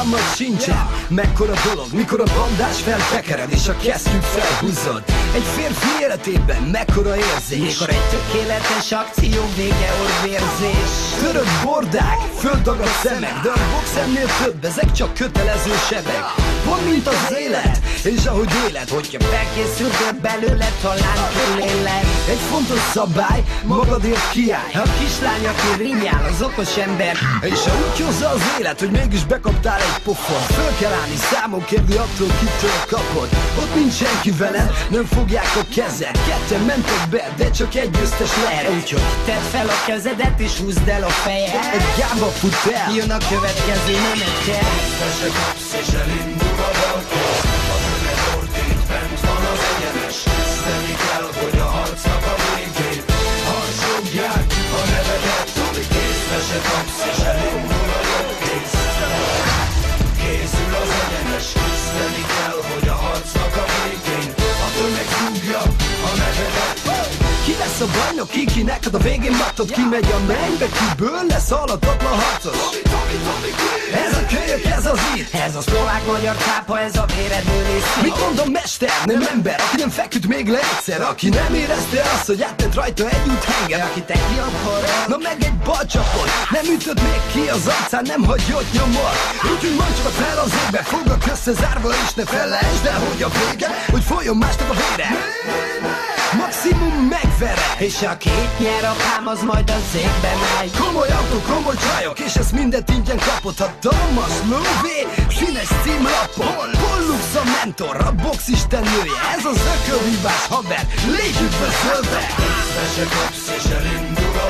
fogalmad sincsen, mekkora dolog, mikor a bandás feltekered és a kesztyűt felhúzod. Egy férfi életében mekkora érzés, mikor egy tökéletes akció vége orvérzés. Törött bordák, földdagadt szemek, de a boxennél több, ezek csak kötelező sebek. Pont mint az élet, és ahogy éled, hogyha felkészültél belőle, talán túléled. Egy fontos szabály, magadért kiállj. A kislány, aki rimjál, az okos ember. És ha úgy hozza az élet, hogy mégis bekaptál egy pofon, föl kell állni, számon kérni attól, kitől kapod. Ott nincs senki veled, nem fogják a kezed. Ketten mentek be, de csak egy győztes lehet. Úgyhogy tedd fel a kezedet és húzd el a fejed. Egy gába fut el, jön a következő menetel. Észre kapsz és elindul a dalkor. A tömeg ordít, bent van az egyenes. Tisztelni kell, hogy a harcnak a végén harsogják a nevedet. Észre se kapsz és elindul a jogkész. Készül az egyenes. Tisztelni kell, hogy a harcnak a végén a tömeg rúgja a nevedet. ki lesz a bajnok, kinek a végén matod, ki megy a mennybe, kiből lesz halhatatlan harcos. Ez a kölyök, ez az itt, ez a szlovák-magyar cápa, ez a véredőlész. Mit mondom, mester, nem ember, aki nem feküdt még le egyszer, aki nem érezte azt, hogy átment rajta egy úthenger, aki tekli a korral, na meg egy balcsapot, nem ütött még ki az arcán, nem hagyott nyomor. Úgyhogy mondj csak fel az égbe, fogak összezárva és ne felejtsd el, hogy a vége, hogy folyjon másnak a vére. Maximum megvere, és aki itt nyer, apám, az majd az égbe megy. Komoly autó, komoly csajok, és ezt mindent ingyen kapott. Hatalmas lóvé, színes címlapon. Pollux a mentor, a boxisten nője, ez az ökölhívás haver, légy üdvözölve. Észre se kapsz és elindul